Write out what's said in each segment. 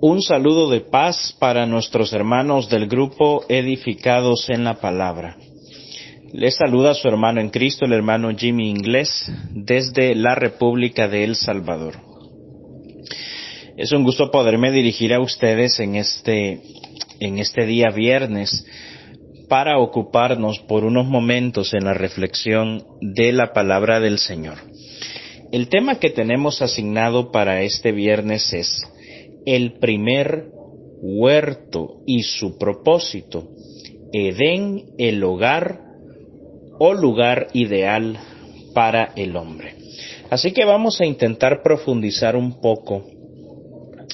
Un saludo de paz para nuestros hermanos del grupo Edificados en la Palabra. Les saluda su hermano en Cristo, el hermano Jimmy Inglés, desde la República de El Salvador. Es un gusto poderme dirigir a ustedes en este día viernes para ocuparnos por unos momentos en la reflexión de la palabra del Señor. El tema que tenemos asignado para este viernes es el primer huerto y su propósito, Edén, el hogar o lugar ideal para el hombre. Así que vamos a intentar profundizar un poco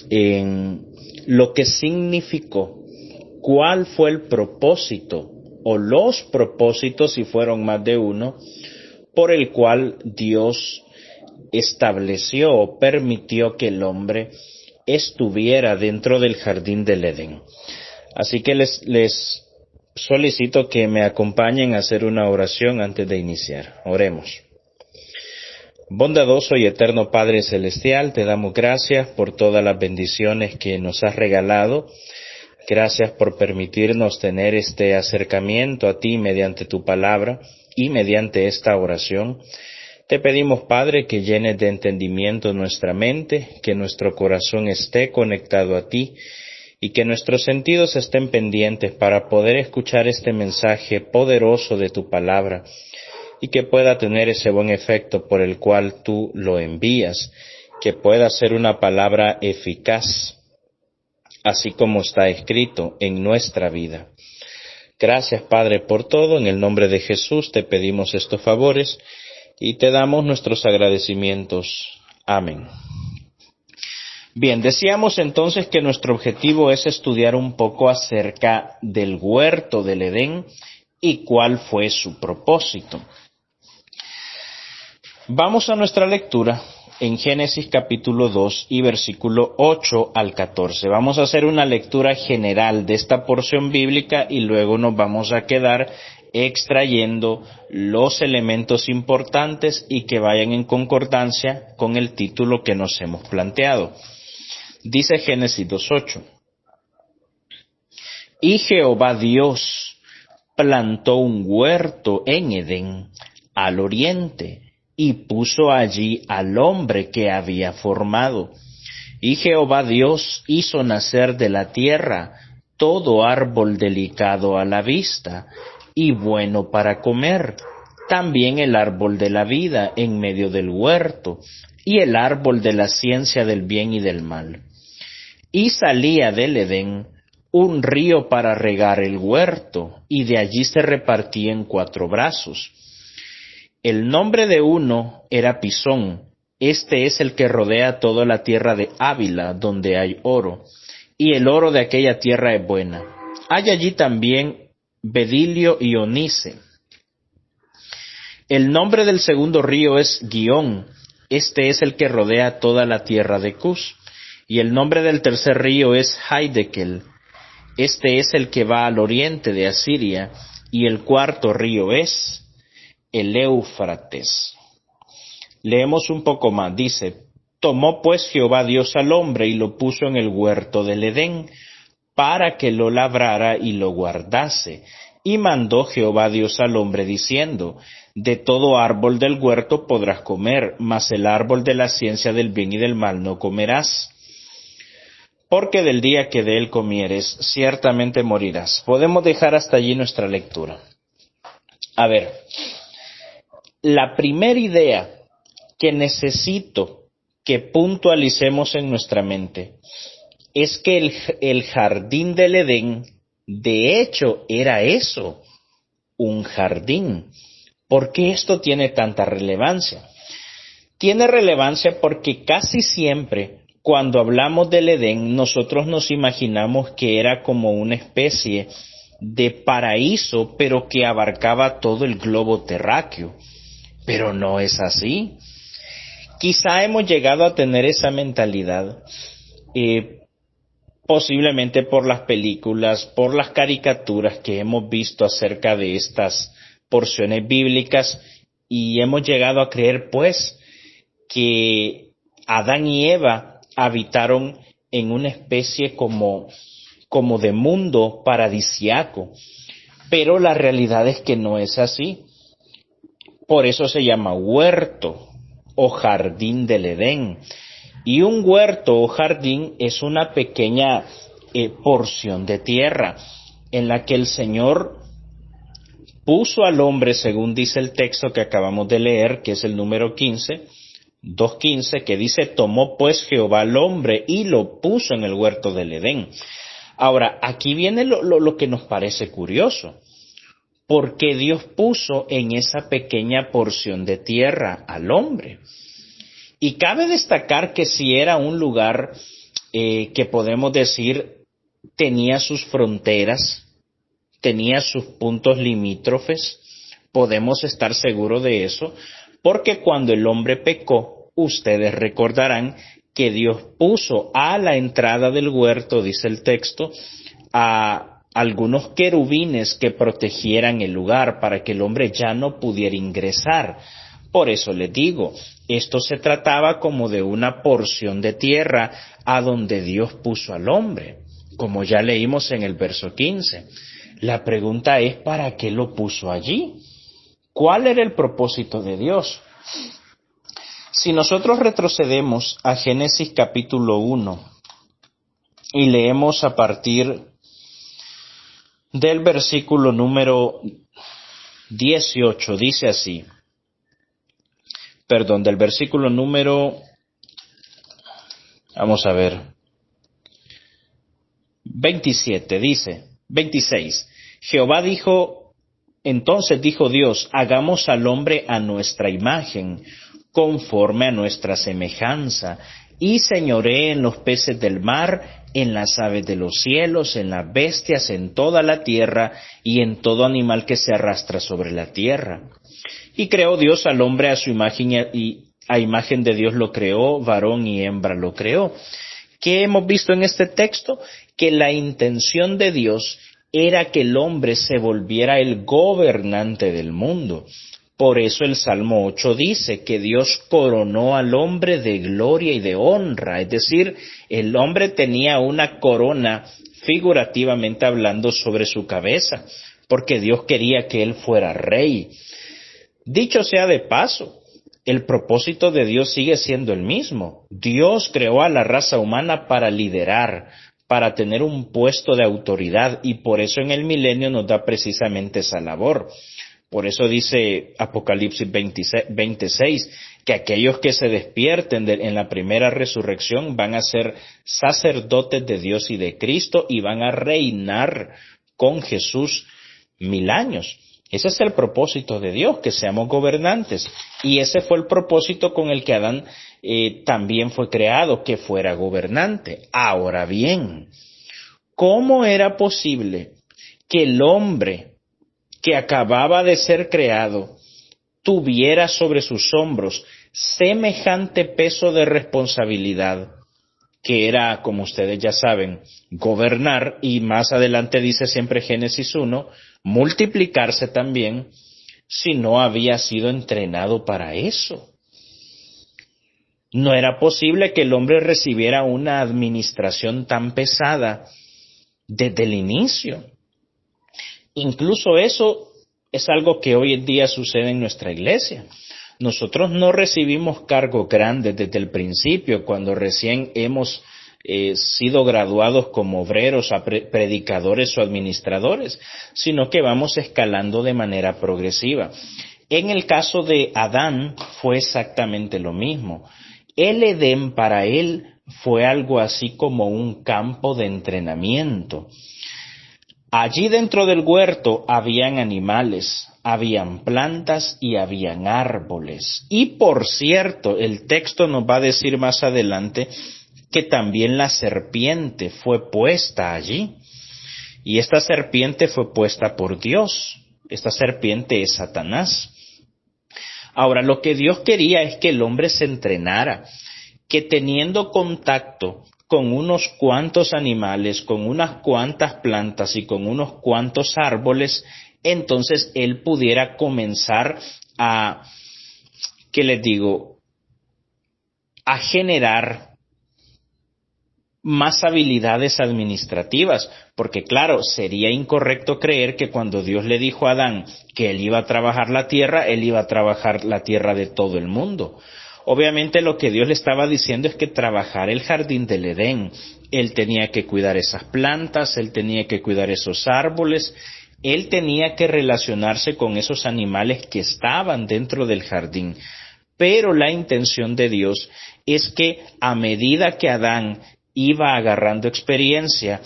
en lo que significó, cuál fue el propósito o los propósitos, si fueron más de uno, por el cual Dios estableció o permitió que el hombre estuviera dentro del jardín del Edén. Así que les solicito que me acompañen a hacer una oración antes de iniciar. Oremos. Bondadoso y eterno Padre Celestial, te damos gracias por todas las bendiciones que nos has regalado. Gracias por permitirnos tener este acercamiento a ti mediante tu palabra y mediante esta oración. Te pedimos, Padre, que llenes de entendimiento nuestra mente, que nuestro corazón esté conectado a ti y que nuestros sentidos estén pendientes para poder escuchar este mensaje poderoso de tu palabra y que pueda tener ese buen efecto por el cual tú lo envías, que pueda ser una palabra eficaz, así como está escrito en nuestra vida. Gracias, Padre, por todo. En el nombre de Jesús te pedimos estos favores y te damos nuestros agradecimientos. Amén. Bien, decíamos entonces que nuestro objetivo es estudiar un poco acerca del huerto del Edén y cuál fue su propósito. Vamos a nuestra lectura en Génesis capítulo 2 y versículo 8 al 14. Vamos a hacer una lectura general de esta porción bíblica y luego nos vamos a quedar extrayendo los elementos importantes y que vayan en concordancia con el título que nos hemos planteado. Dice Génesis 2:8. Y Jehová Dios plantó un huerto en Edén, al oriente, y puso allí al hombre que había formado. Y Jehová Dios hizo nacer de la tierra todo árbol delicado a la vista y bueno para comer, también el árbol de la vida en medio del huerto, y el árbol de la ciencia del bien y del mal. Y salía del Edén un río para regar el huerto, y de allí se repartía en 4 brazos. El nombre de uno era Pisón, este es el que rodea toda la tierra de Ávila, donde hay oro, y el oro de aquella tierra es buena. Hay allí también bedilio y onice. El nombre del segundo río es Gihón, este es el que rodea toda la tierra de Cus, y el nombre del tercer río es Haidekel, este es el que va al oriente de Asiria, y el cuarto río es el Éufrates. Leemos un poco más, dice: tomó pues Jehová Dios al hombre y lo puso en el huerto del Edén, para que lo labrara y lo guardase. Y mandó Jehová Dios al hombre diciendo: de todo árbol del huerto podrás comer, mas el árbol de la ciencia del bien y del mal no comerás, porque del día que de él comieres, ciertamente morirás. Podemos dejar hasta allí nuestra lectura. A ver, la primera idea que necesito que puntualicemos en nuestra mente es que el jardín del Edén, de hecho, era eso, un jardín. ¿Por qué esto tiene tanta relevancia? Tiene relevancia porque casi siempre, cuando hablamos del Edén, nosotros nos imaginamos que era como una especie de paraíso, pero que abarcaba todo el globo terráqueo. Pero no es así. Quizá hemos llegado a tener esa mentalidad, posiblemente por las películas, por las caricaturas que hemos visto acerca de estas porciones bíblicas, y hemos llegado a creer, pues, que Adán y Eva habitaron en una especie como de mundo paradisiaco, pero la realidad es que no es así. Por eso se llama huerto o jardín del Edén. Y un huerto o jardín es una pequeña porción de tierra en la que el Señor puso al hombre, según dice el texto que acabamos de leer, que es el número 2:15, que dice: tomó pues Jehová al hombre y lo puso en el huerto del Edén. Ahora, aquí viene lo que nos parece curioso. Porque Dios puso en esa pequeña porción de tierra al hombre. Y cabe destacar que si era un lugar que podemos decir tenía sus fronteras, tenía sus puntos limítrofes, podemos estar seguros de eso, porque cuando el hombre pecó, ustedes recordarán que Dios puso a la entrada del huerto, dice el texto, a algunos querubines que protegieran el lugar para que el hombre ya no pudiera ingresar. Por eso les digo, esto se trataba como de una porción de tierra a donde Dios puso al hombre, como ya leímos en el verso 15. La pregunta es, ¿para qué lo puso allí? ¿Cuál era el propósito de Dios? Si nosotros retrocedemos a Génesis capítulo 1 y leemos a partir del versículo número 18, dice así, del versículo número, vamos a ver, 27, dice, 26, Jehová dijo, entonces dijo Dios, hagamos al hombre a nuestra imagen, conforme a nuestra semejanza, y señoree en los peces del mar, en las aves de los cielos, en las bestias, en toda la tierra, y en todo animal que se arrastra sobre la tierra. Y creó Dios al hombre a su imagen, y a imagen de Dios lo creó, varón y hembra lo creó. ¿Qué hemos visto en este texto? Que la intención de Dios era que el hombre se volviera el gobernante del mundo. Por eso el Salmo 8 dice que Dios coronó al hombre de gloria y de honra, es decir, el hombre tenía una corona, figurativamente hablando, sobre su cabeza, porque Dios quería que él fuera rey. Dicho sea de paso, el propósito de Dios sigue siendo el mismo. Dios creó a la raza humana para liderar, para tener un puesto de autoridad, y por eso en el milenio nos da precisamente esa labor. Por eso dice Apocalipsis 26, que aquellos que se despierten en la primera resurrección van a ser sacerdotes de Dios y de Cristo y van a reinar con Jesús 1000 años. Ese es el propósito de Dios, que seamos gobernantes. Y ese fue el propósito con el que Adán también fue creado, que fuera gobernante. Ahora bien, ¿cómo era posible que el hombre que acababa de ser creado tuviera sobre sus hombros semejante peso de responsabilidad, que era, como ustedes ya saben, gobernar, y más adelante dice siempre Génesis 1, multiplicarse también, si no había sido entrenado para eso? No era posible que el hombre recibiera una administración tan pesada desde el inicio. Incluso eso es algo que hoy en día sucede en nuestra iglesia. Nosotros no recibimos cargos grandes desde el principio, cuando recién hemos sido graduados como obreros, predicadores o administradores, sino que vamos escalando de manera progresiva. En el caso de Adán fue exactamente lo mismo. El Edén para él fue algo así como un campo de entrenamiento. Allí dentro del huerto habían animales, habían plantas y habían árboles. Y por cierto, el texto nos va a decir más adelante que también la serpiente fue puesta allí. Y esta serpiente fue puesta por Dios. Esta serpiente es Satanás. Ahora, lo que Dios quería es que el hombre se entrenara, que teniendo contacto con unos cuantos animales, con unas cuantas plantas y con unos cuantos árboles, entonces él pudiera comenzar a, ¿qué les digo?, a generar más habilidades administrativas, porque claro, sería incorrecto creer que cuando Dios le dijo a Adán que él iba a trabajar la tierra, él iba a trabajar la tierra de todo el mundo. Obviamente lo que Dios le estaba diciendo es que trabajar el jardín del Edén. Él tenía que cuidar esas plantas, él tenía que cuidar esos árboles, él tenía que relacionarse con esos animales que estaban dentro del jardín. Pero la intención de Dios es que a medida que Adán iba agarrando experiencia,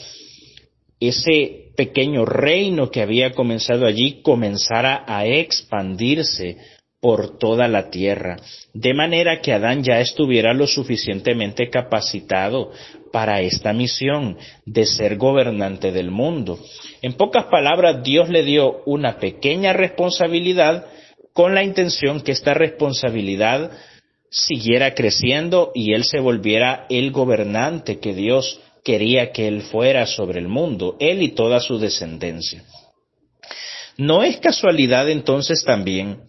ese pequeño reino que había comenzado allí comenzara a expandirse por toda la tierra, de manera que Adán ya estuviera lo suficientemente capacitado para esta misión de ser gobernante del mundo. En pocas palabras, Dios le dio una pequeña responsabilidad con la intención que esta responsabilidad siguiera creciendo y él se volviera el gobernante que Dios quería que él fuera sobre el mundo, él y toda su descendencia. No es casualidad entonces también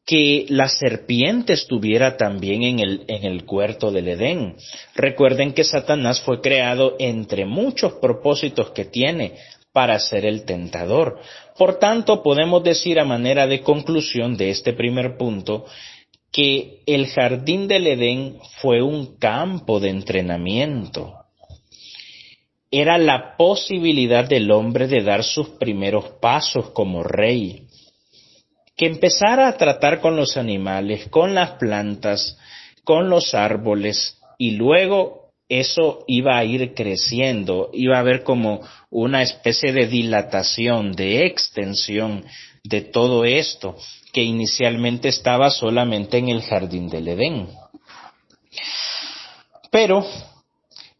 que la serpiente estuviera también en el huerto del Edén. Recuerden que Satanás fue creado entre muchos propósitos que tiene para ser el tentador. Por tanto, podemos decir a manera de conclusión de este primer punto que el jardín del Edén fue un campo de entrenamiento. Era la posibilidad del hombre de dar sus primeros pasos como rey, que empezara a tratar con los animales, con las plantas, con los árboles, y luego eso iba a ir creciendo, iba a haber como una especie de dilatación, de extensión de todo esto, que inicialmente estaba solamente en el jardín del Edén. Pero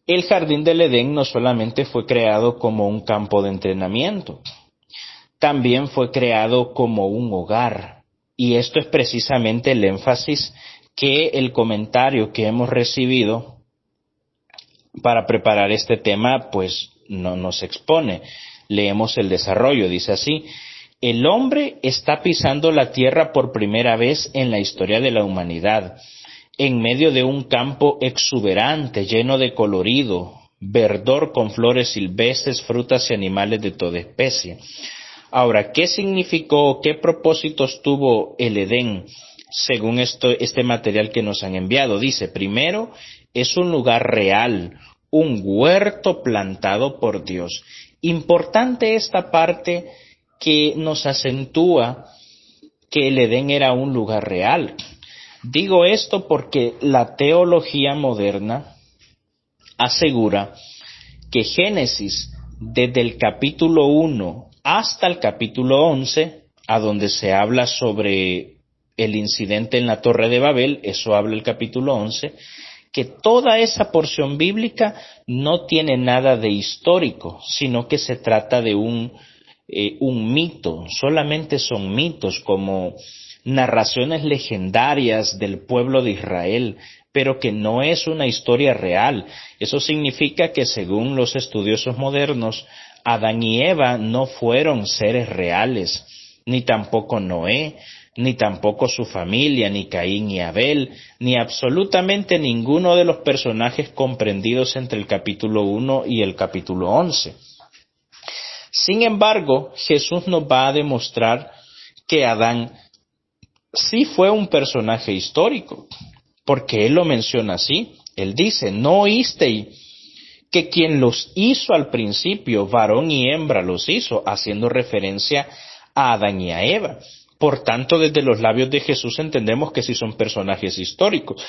el jardín del Edén no solamente fue creado como un campo de entrenamiento, también fue creado como un hogar. Y esto es precisamente el énfasis que el comentario que hemos recibido para preparar este tema, pues no nos expone. Leemos el desarrollo, dice así: el hombre está pisando la tierra por primera vez en la historia de la humanidad, en medio de un campo exuberante, lleno de colorido, verdor con flores silvestres, frutas y animales de toda especie. Ahora, ¿qué significó, qué propósitos tuvo el Edén según este material que nos han enviado? Dice, primero, es un lugar real, un huerto plantado por Dios. Importante esta parte que nos acentúa que el Edén era un lugar real. Digo esto porque la teología moderna asegura que Génesis, desde el capítulo 1 hasta el capítulo 11, a donde se habla sobre el incidente en la Torre de Babel, eso habla el capítulo 11, que toda esa porción bíblica no tiene nada de histórico, sino que se trata de un mito, solamente son mitos como narraciones legendarias del pueblo de Israel, pero que no es una historia real. Eso significa que según los estudiosos modernos, Adán y Eva no fueron seres reales, ni tampoco Noé, ni tampoco su familia, ni Caín y Abel, ni absolutamente ninguno de los personajes comprendidos entre el capítulo 1 y el capítulo 11. Sin embargo, Jesús nos va a demostrar que Adán sí fue un personaje histórico, porque él lo menciona así. Él dice, ¿no oísteis que quien los hizo al principio, varón y hembra los hizo, haciendo referencia a Adán y a Eva? Por tanto, desde los labios de Jesús entendemos que sí son personajes históricos.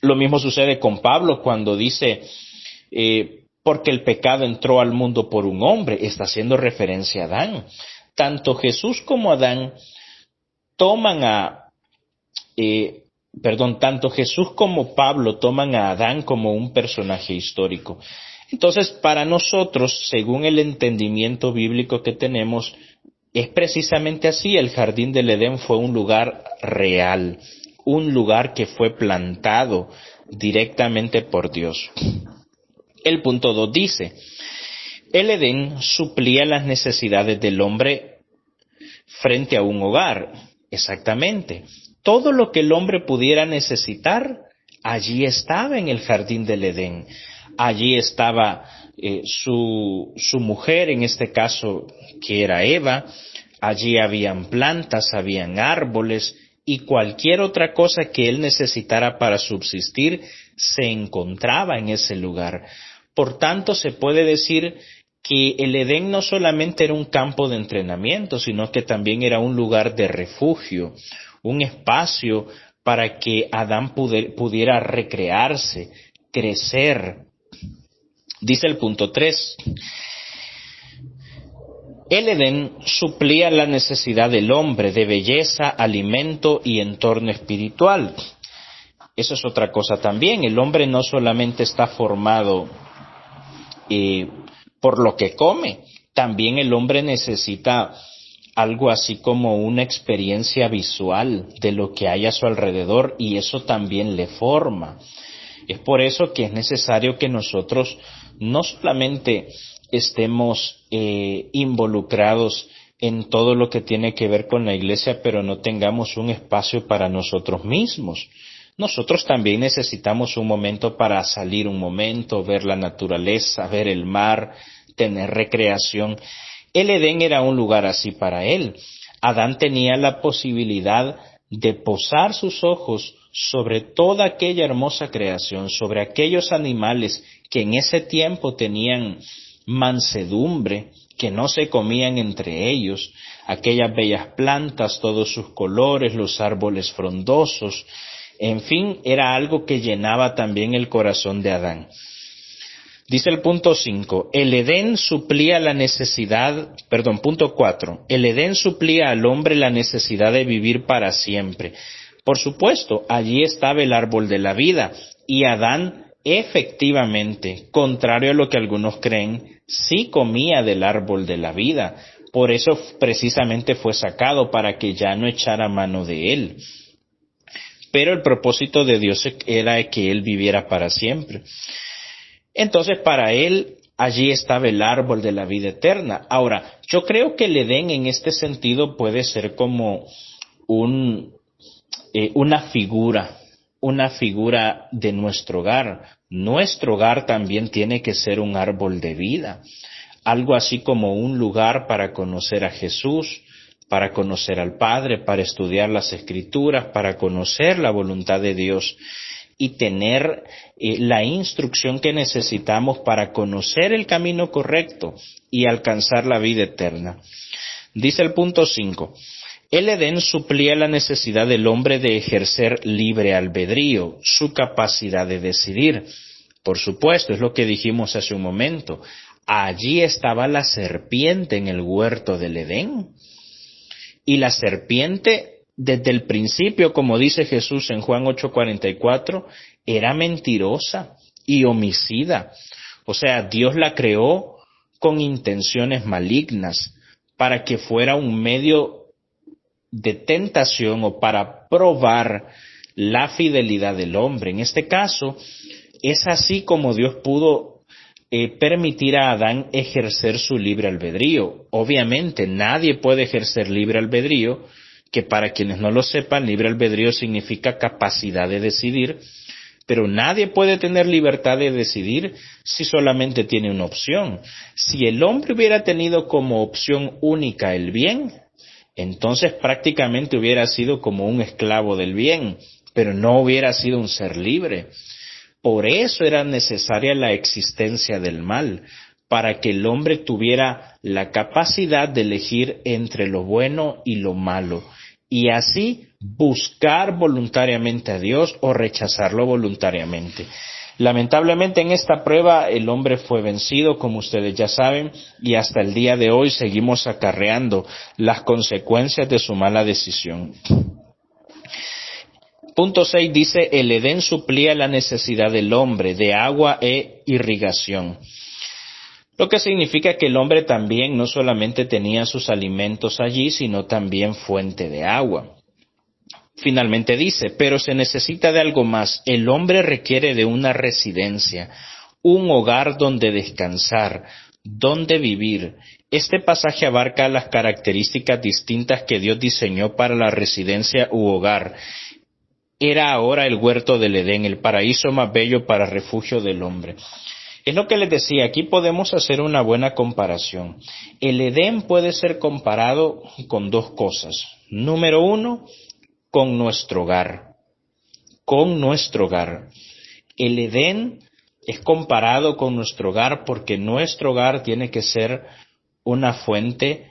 Lo mismo sucede con Pablo cuando dice, porque el pecado entró al mundo por un hombre, está haciendo referencia a Adán. Tanto Jesús como Adán tanto Jesús como Pablo toman a Adán como un personaje histórico. Entonces, para nosotros, según el entendimiento bíblico que tenemos, es precisamente así. El jardín del Edén fue un lugar real, un lugar que fue plantado directamente por Dios. El punto 2 dice, el Edén suplía las necesidades del hombre frente a un hogar. Exactamente. Todo lo que el hombre pudiera necesitar, allí estaba en el jardín del Edén. Allí estaba su mujer, en este caso que era Eva. Allí habían plantas, habían árboles y cualquier otra cosa que él necesitara para subsistir se encontraba en ese lugar. Por tanto, se puede decir que el Edén no solamente era un campo de entrenamiento, sino que también era un lugar de refugio, un espacio para que Adán pudiera recrearse, crecer. Dice el punto 3. El Edén suplía la necesidad del hombre de belleza, alimento y entorno espiritual. Eso es otra cosa también. El hombre no solamente está formado por lo que come, también el hombre necesita algo así como una experiencia visual de lo que hay a su alrededor y eso también le forma. Es por eso que es necesario que nosotros no solamente estemos involucrados en todo lo que tiene que ver con la iglesia, pero no tengamos un espacio para nosotros mismos. Nosotros también necesitamos un momento para salir un momento, ver la naturaleza, ver el mar, tener recreación. El Edén era un lugar así para él. Adán tenía la posibilidad de posar sus ojos sobre toda aquella hermosa creación, sobre aquellos animales que en ese tiempo tenían mansedumbre, que no se comían entre ellos, aquellas bellas plantas, todos sus colores, los árboles frondosos, en fin, era algo que llenaba también el corazón de Adán. Dice el punto 5, el Edén suplía la necesidad, punto 4, el Edén suplía al hombre la necesidad de vivir para siempre. Por supuesto, allí estaba el árbol de la vida y Adán efectivamente, contrario a lo que algunos creen, sí comía del árbol de la vida. Por eso precisamente fue sacado para que ya no echara mano de él. Pero el propósito de Dios era que él viviera para siempre. Entonces, para él, allí estaba el árbol de la vida eterna. Ahora, yo creo que el Edén en este sentido puede ser como una figura de nuestro hogar. Nuestro hogar también tiene que ser un árbol de vida, algo así como un lugar para conocer a Jesús, para conocer al Padre, para estudiar las Escrituras, para conocer la voluntad de Dios y tener la instrucción que necesitamos para conocer el camino correcto y alcanzar la vida eterna. Dice el punto 5. El Edén suplía la necesidad del hombre de ejercer libre albedrío, su capacidad de decidir. Por supuesto, es lo que dijimos hace un momento. Allí estaba la serpiente en el huerto del Edén. Y la serpiente, desde el principio, como dice Jesús en Juan 8:44, era mentirosa y homicida. O sea, Dios la creó con intenciones malignas para que fuera un medio de tentación o para probar la fidelidad del hombre. En este caso, es así como Dios pudo permitir a Adán ejercer su libre albedrío. Obviamente, nadie puede ejercer libre albedrío, que para quienes no lo sepan, libre albedrío significa capacidad de decidir, pero nadie puede tener libertad de decidir si solamente tiene una opción. Si el hombre hubiera tenido como opción única el bien, entonces prácticamente hubiera sido como un esclavo del bien, pero no hubiera sido un ser libre. Por eso era necesaria la existencia del mal, para que el hombre tuviera la capacidad de elegir entre lo bueno y lo malo, y así buscar voluntariamente a Dios o rechazarlo voluntariamente. Lamentablemente en esta prueba el hombre fue vencido, como ustedes ya saben, y hasta el día de hoy seguimos acarreando las consecuencias de su mala decisión. Punto 6 dice, el Edén suplía la necesidad del hombre de agua e irrigación. Lo que significa que el hombre también no solamente tenía sus alimentos allí, sino también fuente de agua. Finalmente dice, pero se necesita de algo más. El hombre requiere de una residencia, un hogar donde descansar, donde vivir. Este pasaje abarca las características distintas que Dios diseñó para la residencia u hogar. era ahora el huerto del Edén, el paraíso más bello para refugio del hombre. Es lo que les decía, aquí podemos hacer una buena comparación. El Edén puede ser comparado con dos cosas. Número uno, con nuestro hogar. Con nuestro hogar. El Edén es comparado con nuestro hogar porque nuestro hogar tiene que ser una fuente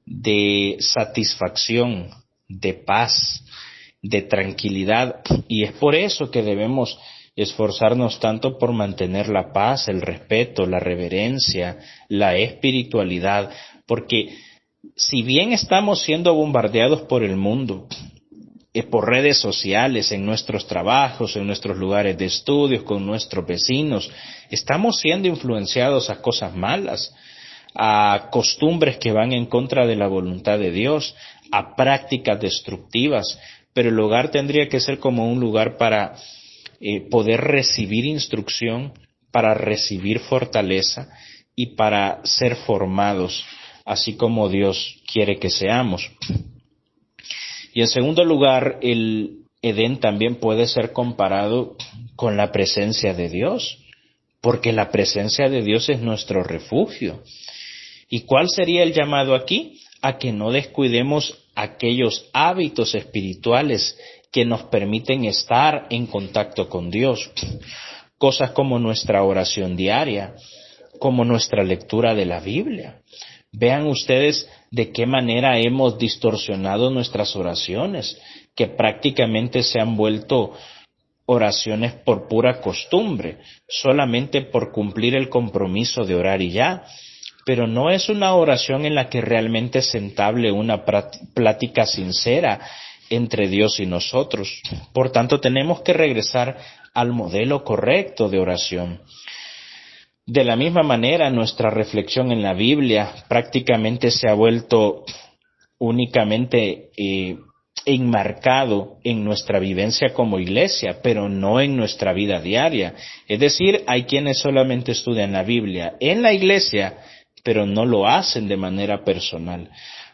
de satisfacción, de paz, de tranquilidad, y es por eso que debemos esforzarnos tanto por mantener la paz, el respeto, la reverencia, la espiritualidad, porque si bien estamos siendo bombardeados por el mundo, por redes sociales, en nuestros trabajos, en nuestros lugares de estudios, con nuestros vecinos, estamos siendo influenciados a cosas malas, a costumbres que van en contra de la voluntad de Dios, a prácticas destructivas, pero el hogar tendría que ser como un lugar para poder recibir instrucción, para recibir fortaleza y para ser formados, así como Dios quiere que seamos. Y en segundo lugar, el Edén también puede ser comparado con la presencia de Dios, porque la presencia de Dios es nuestro refugio. ¿Y cuál sería el llamado aquí? A que no descuidemos aquellos hábitos espirituales que nos permiten estar en contacto con Dios. Cosas como nuestra oración diaria, como nuestra lectura de la Biblia. Vean ustedes de qué manera hemos distorsionado nuestras oraciones, que prácticamente se han vuelto oraciones por pura costumbre, solamente por cumplir el compromiso de orar y ya. Pero no es una oración en la que realmente se entable una plática sincera entre Dios y nosotros. Por tanto, tenemos que regresar al modelo correcto de oración. De la misma manera, nuestra reflexión en la Biblia prácticamente se ha vuelto únicamente enmarcado en nuestra vivencia como iglesia, pero no en nuestra vida diaria. Es decir, hay quienes solamente estudian la Biblia en la iglesia, pero no lo hacen de manera personal.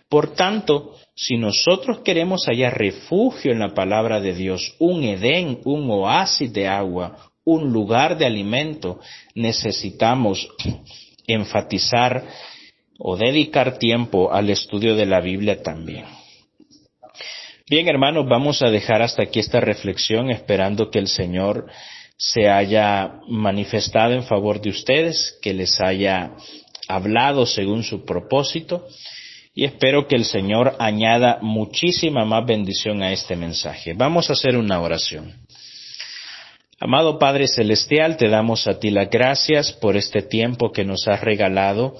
Por tanto, si nosotros queremos hallar refugio en la palabra de Dios, un Edén, un oasis de agua, un lugar de alimento, necesitamos enfatizar o dedicar tiempo al estudio de la Biblia también. Bien, hermanos, vamos a dejar hasta aquí esta reflexión, esperando que el Señor se haya manifestado en favor de ustedes, que les haya hablado según su propósito, y espero que el Señor añada muchísima más bendición a este mensaje. Vamos a hacer una oración. Amado Padre Celestial, te damos a ti las gracias por este tiempo que nos has regalado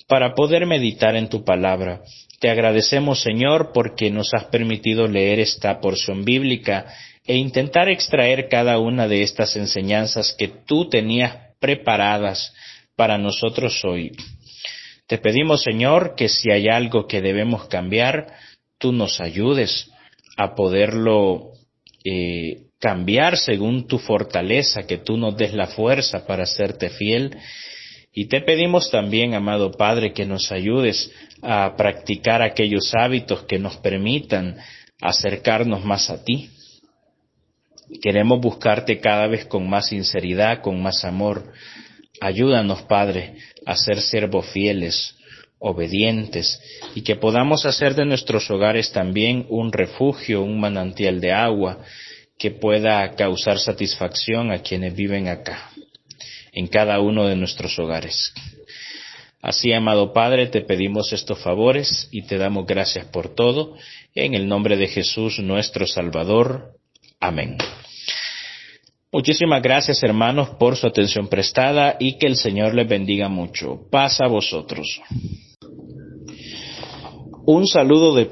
para poder meditar en tu palabra. Te agradecemos, Señor, porque nos has permitido leer esta porción bíblica e intentar extraer cada una de estas enseñanzas que tú tenías preparadas para nosotros hoy. Te pedimos, Señor, que si hay algo que debemos cambiar, tú nos ayudes a poderlo cambiar según tu fortaleza, que tú nos des la fuerza para serte fiel. Y te pedimos también, amado Padre, que nos ayudes a practicar aquellos hábitos que nos permitan acercarnos más a ti. Queremos buscarte cada vez con más sinceridad, con más amor. Ayúdanos, Padre, a ser siervos fieles, obedientes, y que podamos hacer de nuestros hogares también un refugio, un manantial de agua que pueda causar satisfacción a quienes viven acá, en cada uno de nuestros hogares. Así, amado Padre, te pedimos estos favores y te damos gracias por todo, en el nombre de Jesús nuestro Salvador. Amén. Muchísimas gracias, hermanos, por su atención prestada y que el Señor les bendiga mucho. Paz a vosotros. Un saludo de